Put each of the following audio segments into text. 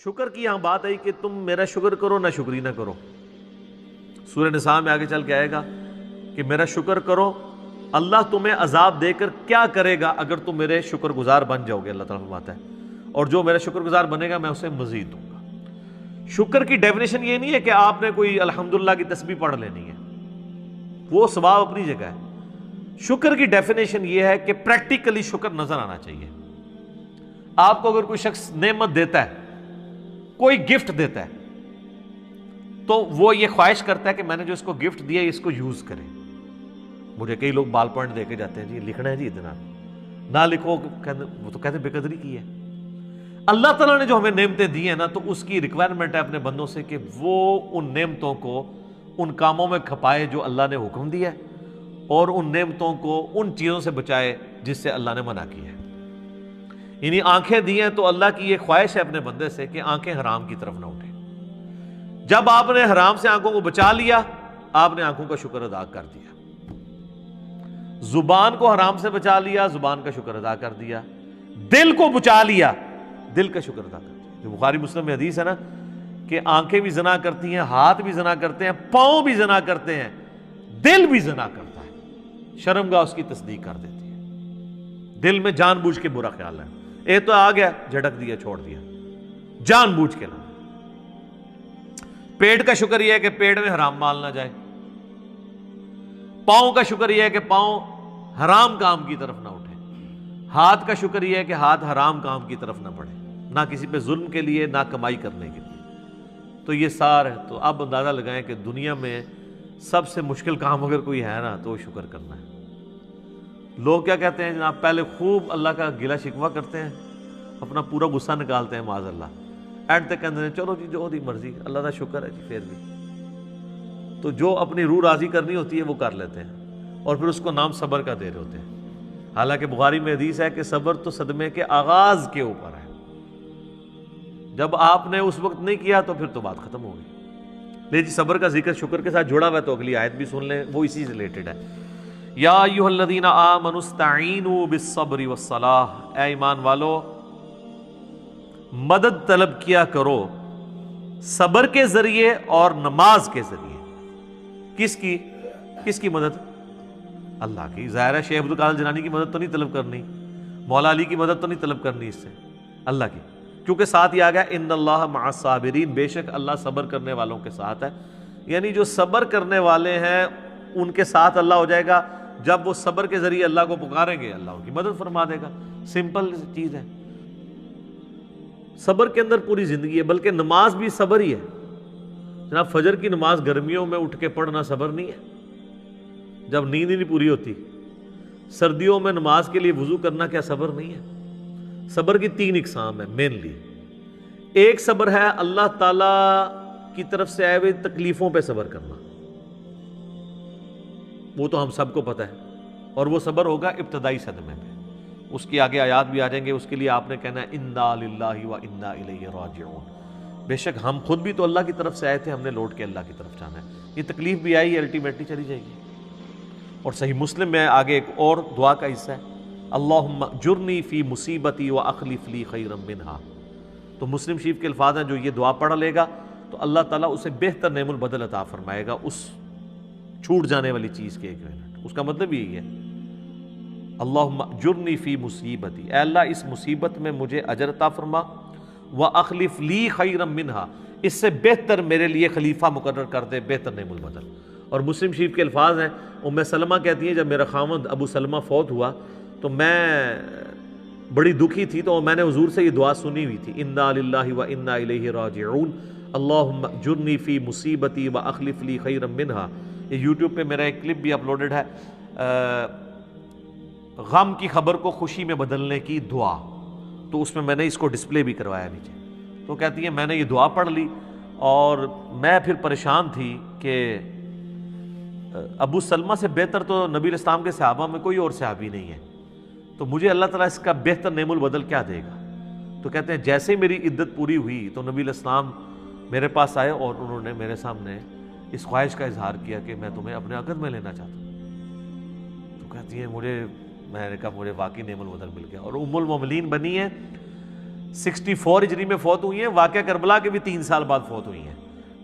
شکر کی یہاں بات آئی کہ تم میرا شکر کرو نہ شکری نہ کرو. سورہ نساء میں آگے چل کے آئے گا کہ میرا شکر کرو، اللہ تمہیں عذاب دے کر کیا کرے گا اگر تم میرے شکر گزار بن جاؤ گے. اللہ تعالیٰ فرماتا ہے اور جو میرا شکر گزار بنے گا میں اسے مزید دوں گا. شکر کی ڈیفینیشن یہ نہیں ہے کہ آپ نے کوئی الحمدللہ کی تسبیح پڑھ لینی ہے، وہ ثواب اپنی جگہ ہے. شکر کی ڈیفینیشن یہ ہے کہ پریکٹیکلی شکر نظر آنا چاہیے. آپ کو اگر کوئی شخص نعمت دیتا ہے، کوئی گفٹ دیتا ہے، تو وہ یہ خواہش کرتا ہے کہ میں نے جو اس کو گفٹ دیا اس کو یوز کرے. مجھے کئی لوگ بال پوائنٹ دے کے جاتے ہیں، جی لکھنا ہے جی اتنا، نہ لکھو، وہ تو کہتے ہیں بے قدری کی ہے. اللہ تعالیٰ نے جو ہمیں نعمتیں دی ہیں نا، تو اس کی ریکوائرمنٹ ہے اپنے بندوں سے کہ وہ ان نعمتوں کو ان کاموں میں کھپائے جو اللہ نے حکم دیا ہے، اور ان نعمتوں کو ان چیزوں سے بچائے جس سے اللہ نے منع کیا ہے. یعنی آنکھیں دی ہیں تو اللہ کی یہ خواہش ہے اپنے بندے سے کہ آنکھیں حرام کی طرف نہ اٹھیں. جب آپ نے حرام سے آنکھوں کو بچا لیا، آپ نے آنکھوں کا شکر ادا کر دیا. زبان کو حرام سے بچا لیا، زبان کا شکر ادا کر دیا. دل کو بچا لیا، دل کا شکر ادا کر دیا. جو بخاری مسلم میں حدیث ہے نا کہ آنکھیں بھی زنا کرتی ہیں، ہاتھ بھی زنا کرتے ہیں، پاؤں بھی زنا کرتے ہیں، دل بھی زنا کرتا ہے، شرمگاہ اس کی تصدیق کر دیتی ہے. دل میں جان بوجھ کے برا خیال ہے، اے تو آ گیا جھٹک دیا چھوڑ دیا، جان بوجھ کے نہ. پیٹ کا شکر یہ ہے کہ پیٹ میں حرام مال نہ جائے. پاؤں کا شکر یہ ہے کہ پاؤں حرام کام کی طرف نہ اٹھے. ہاتھ کا شکر یہ ہے کہ ہاتھ حرام کام کی طرف نہ بڑھے، نہ کسی پہ ظلم کے لیے نہ کمائی کرنے کے لیے. تو یہ سار ہے. تو اب اندازہ لگائیں کہ دنیا میں سب سے مشکل کام اگر کوئی ہے نا تو وہ شکر کرنا ہے. لوگ کیا کہتے ہیں جناب، پہلے خوب اللہ کا گلہ شکوہ کرتے ہیں، اپنا پورا غصہ نکالتے ہیں معاذ اللہ، اینڈ تک کہتے ہیں چلو جی جو دی مرضی، اللہ کا شکر ہے جی. پھر بھی تو جو اپنی روح راضی کرنی ہوتی ہے وہ کر لیتے ہیں، اور پھر اس کو نام صبر کا دے رہے ہوتے ہیں. حالانکہ بخاری میں حدیث ہے کہ صبر تو صدمے کے آغاز کے اوپر ہے. جب آپ نے اس وقت نہیں کیا تو پھر تو بات ختم ہو گئی. لے جی صبر کا ذکر شکر کے ساتھ جوڑا ہوا ہے، تو اگلی آیت بھی سن لیں، وہ اسی سے ریلیٹڈ ہے. یا ایھا الذین آمنوا استعینوا بالصبر والصلاۃ، اے ایمان والو مدد طلب کیا کرو صبر کے ذریعے اور نماز کے ذریعے. کس کی مدد؟ اللہ کی. ظاہر ہے شیخ عبد القادر جیلانی کی مدد تو نہیں طلب کرنی، مولا علی کی مدد تو نہیں طلب کرنی، اس سے اللہ کی. کیونکہ ساتھ ہی آ گیا ان اللہ مع الصابرین، بے شک اللہ صبر کرنے والوں کے ساتھ ہے. یعنی جو صبر کرنے والے ہیں ان کے ساتھ اللہ ہو جائے گا. جب وہ صبر کے ذریعے اللہ کو پکاریں گے اللہ ان کی مدد فرما دے گا. سمپل چیز ہے. صبر کے اندر پوری زندگی ہے. بلکہ نماز بھی صبر ہی ہے جناب. فجر کی نماز گرمیوں میں اٹھ کے پڑھنا صبر نہیں ہے جب نیند ہی نہیں پوری ہوتی. سردیوں میں نماز کے لیے وضو کرنا کیا صبر نہیں ہے؟ صبر کی 3 اقسام ہے مینلی. ایک صبر ہے اللہ تعالی کی طرف سے آئے ہوئے تکلیفوں پہ صبر کرنا، وہ تو ہم سب کو پتہ ہے، اور وہ صبر ہوگا ابتدائی صدمے پہ. اس کی آگے آیات بھی آ جائیں گے. اس کے لیے آپ نے کہنا ہے انا للہ و انا الیہ راجعون. بے شک ہم خود بھی تو اللہ کی طرف سے آئے تھے، ہم نے لوٹ کے اللہ کی طرف جانا ہے. یہ تکلیف بھی آئی، الٹیمیٹلی چلی جائے گی. اور صحیح مسلم میں آگے ایک اور دعا کا حصہ ہے، اللہم اجرنی فی مصیبتی واخلف لی خیرا منہا. تو مسلم شریف کے الفاظ ہیں، جو یہ دعا پڑھ لے گا تو اللہ تعالیٰ اسے بہتر نعم البدل عطا فرمائے گا اس چھوٹ جانے والی چیز کے ایکویولنٹ. اس کا مطلب یہی ہے اللہم اجرنی فی مصیبتی، اے اللہ اس مصیبت میں مجھے اجر عطا فرما، واخلف لی خیرا منہا، اس سے بہتر میرے لیے خلیفہ مقرر کر دے، بہتر نعم البدل. اور مسلم شریف کے الفاظ ہیں، ام سلمہ کہتی ہیں جب میرا خاوند ابو سلمہ فوت ہوا تو میں بڑی دکھی تھی، تو میں نے حضور سے یہ دعا سنی ہوئی تھی، انا للہ و انا الیہ راجعون اللہم اجرنی فی مصیبتی واخلف لی خیرا منہا. یہ یوٹیوب پہ میرا ایک کلپ بھی اپلوڈڈ ہے، غم کی خبر کو خوشی میں بدلنے کی دعا. تو اس میں نے اس کو ڈسپلے بھی کروایا نیچے. تو کہتی ہیں میں نے یہ دعا پڑھ لی اور میں پھر پریشان تھی کہ ابو سلمہ سے بہتر تو نبی الاسلام کے صحابہ میں کوئی اور صحابی نہیں ہے، تو مجھے اللہ تعالیٰ اس کا بہتر نعم البدل کیا دے گا. تو کہتے ہیں جیسے ہی میری عدت پوری ہوئی تو نبی الاسلام میرے پاس آئے اور انہوں نے میرے سامنے اس خواہش کا اظہار کیا کہ میں تمہیں اپنے عقد میں لینا چاہتا ہوں. تو کہتی ہیں میں نے کہا مجھے واقعی نعم البدل مل گیا. اور ام المومنین بنی ہے 64 ہجری میں فوت ہوئی ہیں، واقعہ کربلا کے بھی 3 سال بعد فوت ہوئی ہیں۔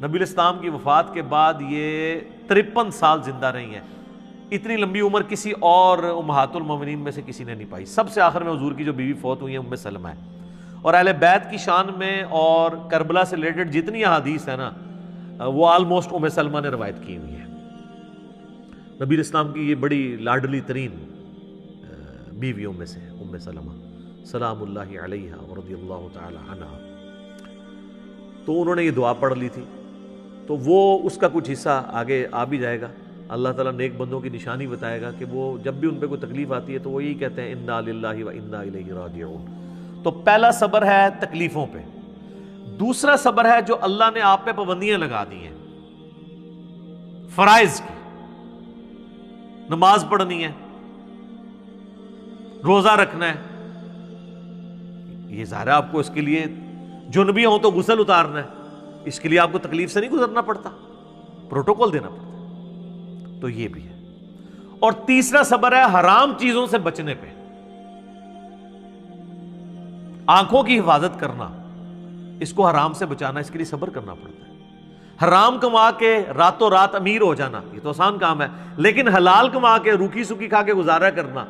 نبی الاسلام کی وفات کے بعد یہ 53 سال زندہ رہی ہیں۔ اتنی لمبی عمر کسی اور امہات المومنین میں سے کسی نے نہیں پائی۔ سب سے آخر میں حضور کی جو بیوی فوت ہوئی ہیں ام سلمہ ہے۔ اور اہل بیت کی شان میں اور کربلا سے ریلیٹڈ جتنی احادیث ہیں نا وہ آلموسٹ ام سلمہ نے روایت کی ہوئی ہے۔ نبی الاسلام کی یہ بڑی لاڈلی ترین بیویوں میں سے ام سلمہ سلام اللہ علیہا ورضی اللہ تعالی عنہا۔ تو انہوں نے یہ دعا پڑھ لی تھی، تو وہ اس کا کچھ حصہ آگے آ بھی جائے گا۔ اللہ تعالیٰ نیک بندوں کی نشانی بتائے گا کہ وہ جب بھی ان پہ کوئی تکلیف آتی ہے تو وہ یہی کہتے ہیں انا للہ و انا الیہ راجعون۔ تو پہلا صبر ہے تکلیفوں پہ، دوسرا صبر ہے جو اللہ نے آپ پہ پابندیاں لگا دی ہیں فرائض کی، نماز پڑھنی ہے، روزہ رکھنا ہے، یہ ظاہر ہے آپ کو اس کے لیے جنبی ہوں تو غسل اتارنا ہے، اس کے لیے آپ کو تکلیف سے نہیں گزرنا پڑتا، پروٹوکول دینا پڑتا ہے، تو یہ بھی ہے۔ اور تیسرا صبر ہے حرام چیزوں سے بچنے پہ، آنکھوں کی حفاظت کرنا، اس کو حرام سے بچانا، اس کے لیے صبر کرنا پڑتا ہے۔ حرام کما کے راتوں رات امیر ہو جانا یہ تو آسان کام ہے، لیکن حلال کما کے روکھی سوکھی کھا کے گزارا کرنا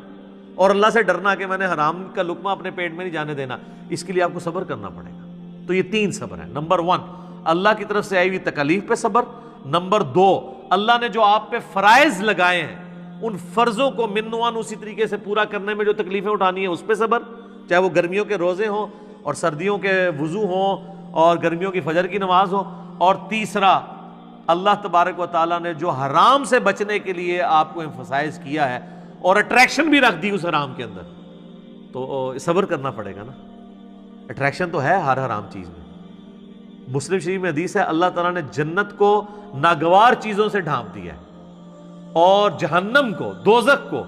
اور اللہ سے ڈرنا کہ میں نے حرام کا لقمہ اپنے پیٹ میں نہیں جانے دینا، اس کے لیے آپ کو صبر کرنا پڑے گا۔ تو یہ 3 صبر ہیں۔ نمبر 1 اللہ کی طرف سے آئی ہوئی تکالیف پہ صبر، نمبر 2 اللہ نے جو آپ پہ فرائض لگائے ہیں ان فرضوں کو منوان اسی طریقے سے پورا کرنے میں جو تکلیفیں اٹھانی ہیں اس پہ صبر، چاہے وہ گرمیوں کے روزے ہوں اور سردیوں کے وضو ہوں اور گرمیوں کی فجر کی نماز ہو، اور تیسرا اللہ تبارک و تعالیٰ نے جو حرام سے بچنے کے لیے آپ کو ایمفسائز کیا ہے اور اٹریکشن بھی رکھ دی اس حرام کے اندر، تو صبر کرنا پڑے گا نا۔ اٹریکشن تو ہے ہر حرام چیز میں۔ مسلم شریف میں حدیث ہے اللہ تعالیٰ نے جنت کو ناگوار چیزوں سے ڈھانپ دیا ہے اور جہنم کو، دوزخ کو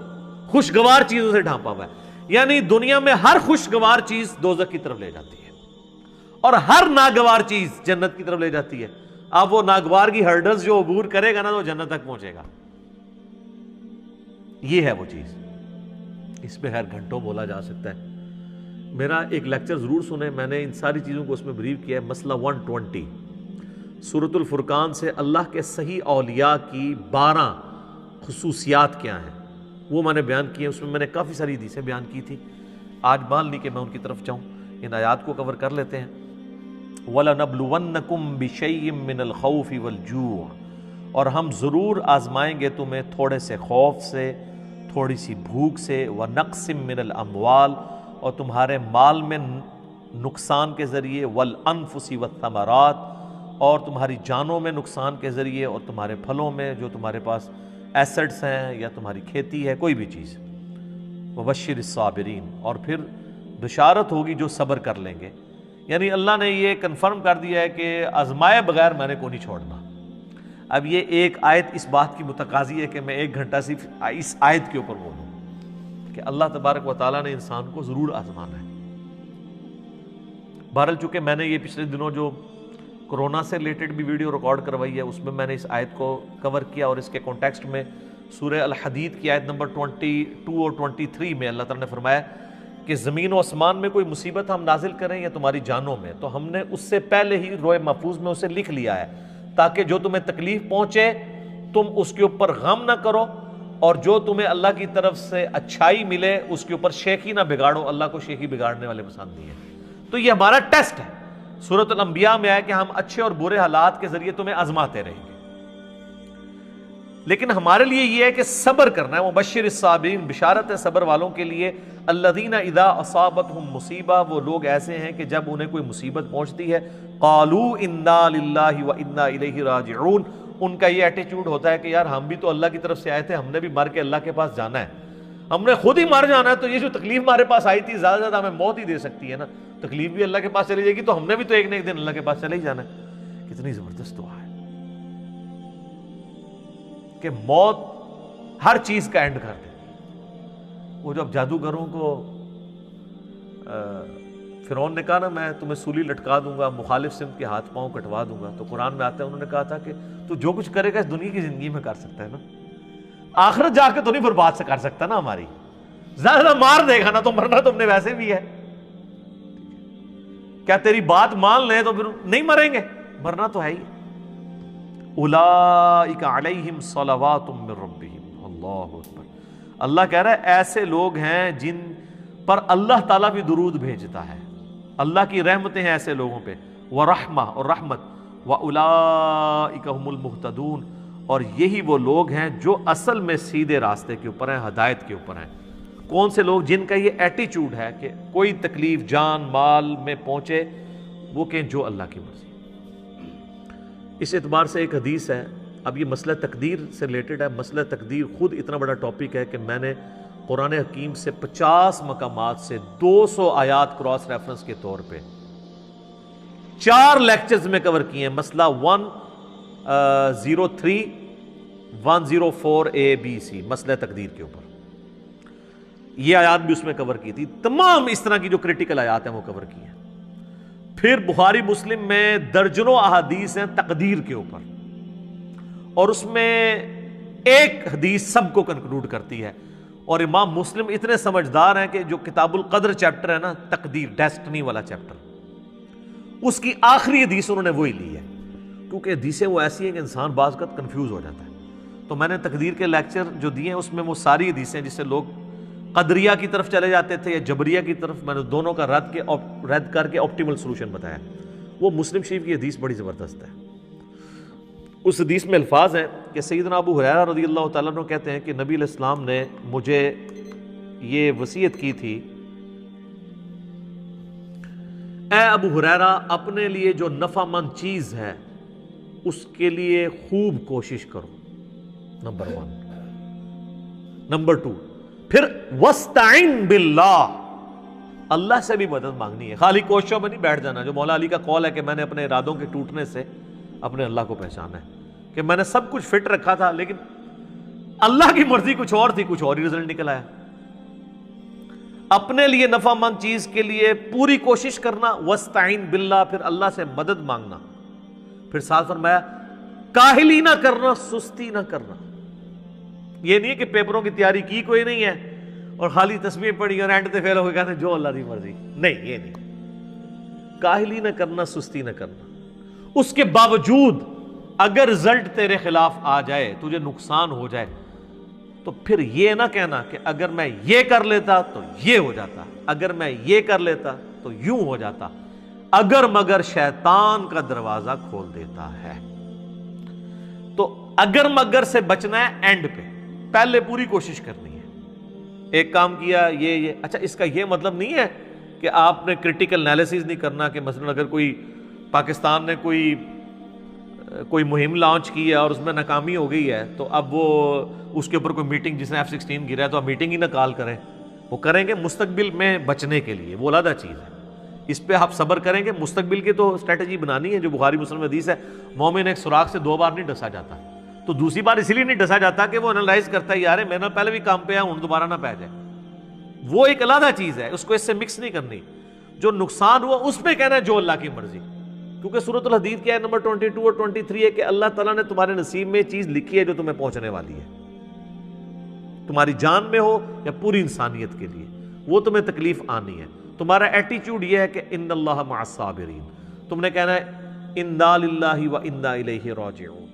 خوشگوار چیزوں سے ڈھانپا ہوا ہے، یعنی دنیا میں ہر خوشگوار چیز دوزخ کی طرف لے جاتی ہے اور ہر ناگوار چیز جنت کی طرف لے جاتی ہے۔ اب وہ ناگوار کی ہرڈلز جو عبور کرے گا نا تو جنت تک پہنچے گا، یہ ہے وہ چیز۔ اس پہ خیر گھنٹوں بولا جا سکتا ہے، میرا ایک لیکچر ضرور سنیں، میں نے ان ساری چیزوں کو اس میں بریف کیا ہے۔ مسئلہ 120 سورۃ الفرقان سے اللہ کے صحیح اولیاء کی 12 خصوصیات کیا ہیں وہ میں نے بیان کیے، اس میں میں نے کافی ساری حدیثیں بیان کی تھی، آج بال نہیں کہ میں ان کی طرف جاؤں، ان آیات کو کور کر لیتے ہیں۔ وَلَنَبْلُوَنَّكُمْ بِشَيْءٍ مِّنَ الْخَوْفِ وَالْجُوعِ، اور ہم ضرور آزمائیں گے تمہیں تھوڑے سے خوف سے، تھوڑی سی بھوک سے، وَنَقْصٍ مِّنَ الْأَمْوَالِ، اور تمہارے مال میں نقصان کے ذریعے، وَالْأَنفُسِ وَالثَّمَرَاتِ، اور تمہاری جانوں میں نقصان کے ذریعے، اور تمہارے پھلوں میں جو تمہارے پاس ایسٹس ہیں یا تمہاری کھیتی ہے کوئی بھی چیز۔ وَبَشِّرِ الصَّابِرِينَ، اور پھر بشارت ہوگی جو صبر کر لیں گے، یعنی اللہ نے یہ کنفرم کر دیا ہے کہ آزمائے بغیر میں نے کو نہیں چھوڑنا۔ اب یہ ایک آیت اس بات کی متقاضی ہے کہ میں 1 گھنٹہ صرف اس آیت کے اوپر بولوں کہ اللہ تبارک و تعالیٰ نے انسان کو ضرور آزمانا ہے۔ بہرحال چونکہ میں نے یہ پچھلے دنوں جو کورونا سے ریلیٹڈ بھی ویڈیو ریکارڈ کروائی ہے اس میں میں نے اس آیت کو کور کیا، اور اس کے کانٹیکسٹ میں سورہ الحدید کی آیت نمبر 22 اور 23 میں اللہ تعالیٰ نے فرمایا کہ زمین و آسمان میں کوئی مصیبت ہم نازل کریں یا تمہاری جانوں میں تو ہم نے اس سے پہلے ہی روئے محفوظ میں اسے لکھ لیا ہے، تاکہ جو تمہیں تکلیف پہنچے تم اس کے اوپر غم نہ کرو، اور جو تمہیں اللہ کی طرف سے اچھائی ملے اس کے اوپر شیخی نہ بگاڑو، اللہ کو شیخی بگاڑنے والے پسند نہیں ہے۔ تو یہ ہمارا ٹیسٹ ہے، سورۃ الانبیاء میں ہے کہ ہم اچھے اور برے حالات کے ذریعے تمہیں آزماتے رہیں گے، لیکن ہمارے لیے یہ ہے کہ صبر کرنا ہے۔ مبشر الصابرین، بشارت ہے صبر والوں کے لیے۔ الذین اذا اصابتہم مصیبہ، وہ لوگ ایسے ہیں کہ جب انہیں کوئی مصیبت پہنچتی ہے، قالوا انا للہ وانا الیہ راجعون، ان کا یہ ایٹیچیوڈ ہوتا ہے کہ یار ہم بھی تو اللہ کی طرف سے آئے تھے، ہم نے بھی مر کے اللہ کے پاس جانا ہے، ہم نے خود ہی مر جانا ہے، تو یہ جو تکلیف ہمارے پاس آئی تھی زیادہ سے زیادہ ہمیں موت ہی دے سکتی ہے نا، تکلیف بھی اللہ کے پاس چلی جائے گی تو ہم نے بھی تو ایک نہ ایک دن اللہ کے پاس چلے ہی جانا ہے۔ کتنی زبردست دعا ہے کہ موت ہر چیز کا اینڈ کر دے۔ وہ جب جادوگروں کو فرعون نے کہا نا میں تمہیں سولی لٹکا دوں گا، مخالف سمت کے ہاتھ پاؤں کٹوا دوں گا، تو قرآن میں آتا ہے انہوں نے کہا تھا کہ تو جو کچھ کرے گا اس دنیا کی زندگی میں کر سکتا ہے نا، آخرت جا کے تو نہیں برباد سے کر سکتا نا ہماری، زیادہ مار دے گا نا تو مرنا تم نے ویسے بھی ہے۔ کیا تیری بات مان لیں تو پھر نہیں مریں گے؟ مرنا تو ہے ہی۔ اولئک علیہم صلوات من ربہم، اللہ اکبر۔ اللہ کہہ رہا ہے ایسے لوگ ہیں جن پر اللہ تعالیٰ بھی درود بھیجتا ہے، اللہ کی رحمتیں ہیں ایسے لوگوں پہ، ورحمہ اور رحمت، واولئک هم المہتدون، اور یہی وہ لوگ ہیں جو اصل میں سیدھے راستے کے اوپر ہیں، ہدایت کے اوپر ہیں۔ کون سے لوگ؟ جن کا یہ ایٹیچیوڈ ہے کہ کوئی تکلیف جان مال میں پہنچے وہ کہیں جو اللہ کی مرضی۔ اس اعتبار سے ایک حدیث ہے، اب یہ مسئلہ تقدیر سے ریلیٹڈ ہے۔ مسئلہ تقدیر خود اتنا بڑا ٹاپک ہے کہ میں نے قرآن حکیم سے 50 مقامات سے 200 آیات کراس ریفرنس کے طور پہ 4 لیکچرز میں کور کیے ہیں۔ مسئلہ 103 104 ABC، مسئلہ تقدیر کے اوپر یہ آیات بھی اس میں کور کی تھی۔ تمام اس طرح کی جو کریٹیکل آیات ہیں وہ کور کی ہیں۔ پھر بخاری مسلم میں درجنوں احادیث ہیں تقدیر کے اوپر، اور اس میں ایک حدیث سب کو کنکلوڈ کرتی ہے۔ اور امام مسلم اتنے سمجھدار ہیں کہ جو کتاب القدر چیپٹر ہے نا، تقدیر ڈیسٹنی والا چیپٹر، اس کی آخری حدیث انہوں نے وہی لی ہے، کیونکہ حدیثیں وہ ایسی ہیں کہ انسان بعض وقت کنفیوز ہو جاتا ہے۔ تو میں نے تقدیر کے لیکچر جو دیے ہیں اس میں وہ ساری حدیثیں جس سے لوگ قدریہ کی طرف چلے جاتے تھے یا جبریہ کی طرف، میں نے دونوں کا رد کر کے آپٹیمل سولوشن بتایا۔ وہ مسلم شریف کی حدیث بڑی زبردست ہے۔ اس حدیث میں الفاظ ہیں کہ سیدنا ابو ہریرہ رضی اللہ تعالیٰ عنہ کہتے ہیں کہ نبی علیہ السلام نے مجھے یہ وصیت کی تھی، اے ابو ہریرہ اپنے لیے جو نفع مند چیز ہے اس کے لیے خوب کوشش کرو، نمبر 1۔ نمبر 2، پھر وَاسْتَعِن بِاللَّهِ، اللہ سے بھی مدد مانگنی ہے، خالی کوششوں میں نہیں بیٹھ جانا۔ جو مولا علی کا قول ہے کہ میں نے اپنے ارادوں کے ٹوٹنے سے اپنے اللہ کو پہچانا ہے، کہ میں نے سب کچھ فٹ رکھا تھا لیکن اللہ کی مرضی کچھ اور تھی، کچھ اور ہی رزلٹ نکل آیا۔ اپنے لیے نفع مند چیز کے لیے پوری کوشش کرنا، وَاسْتَعِن بِاللَّهِ، پھر اللہ سے مدد مانگنا، پھر ساتھ فرمایا کاہلی نہ کرنا، سستی نہ کرنا۔ یہ نہیں کہ پیپروں کی تیاری کی کوئی نہیں ہے اور خالی تسبیح پڑھی اور اینڈ تے فیل ہو کے کہتے ہیں جو اللہ دی مرضی، نہیں، یہ نہیں۔ کاہلی نہ کرنا، سستی نہ کرنا۔ اس کے باوجود اگر رزلٹ تیرے خلاف آ جائے، تجھے نقصان ہو جائے، تو پھر یہ نہ کہنا کہ اگر میں یہ کر لیتا تو یہ ہو جاتا، اگر میں یہ کر لیتا تو یوں ہو جاتا، اگر مگر شیطان کا دروازہ کھول دیتا ہے۔ تو اگر مگر سے بچنا ہے اینڈ پہ، پہلے پوری کوشش کرنی ہے۔ ایک کام کیا یہ اچھا، اس کا یہ مطلب نہیں ہے کہ آپ نے کرٹیکل انالیسز نہیں کرنا، کہ مثلا اگر کوئی پاکستان نے کوئی مہم لانچ کی ہے اور اس میں ناکامی ہو گئی ہے تو اب وہ اس کے اوپر کوئی میٹنگ، جس نے F-16 گرا ہے تو آپ میٹنگ ہی نہ کال کریں، وہ کریں گے مستقبل میں بچنے کے لیے، وہ علیحدہ چیز ہے۔ اس پہ آپ صبر کریں گے، مستقبل کی تو اسٹریٹجی بنانی ہے۔ جو بخاری مسلم حدیث ہے، مومن ایک سوراخ سے 2 بار نہیں ڈسا جاتا، تو دوسری بار اسی لیے نہیں ڈسا جاتا کہ وہ انالائز کرتا ہے یار میں نے پہلے بھی کام پہ ہوں دوبارہ نہ پہ جائے، وہ ایک علیحدہ چیز ہے، اس کو اس سے مکس نہیں کرنی۔ جو نقصان ہوا اس پہ کہنا ہے جو اللہ کی مرضی، کیونکہ سورۃ الحدید کیا ہے نمبر 22 اور 23 ہے کہ اللہ تعالیٰ نے تمہارے نصیب میں چیز لکھی ہے جو تمہیں پہنچنے والی ہے، تمہاری جان میں ہو یا پوری انسانیت کے لیے، وہ تمہیں تکلیف آنی ہے۔ تمہارا ایٹیچیوڈ یہ ہے کہ ان اللہ مع الصابرین، تم نے کہنا ہے انا للہ و انا الیہ راجعون۔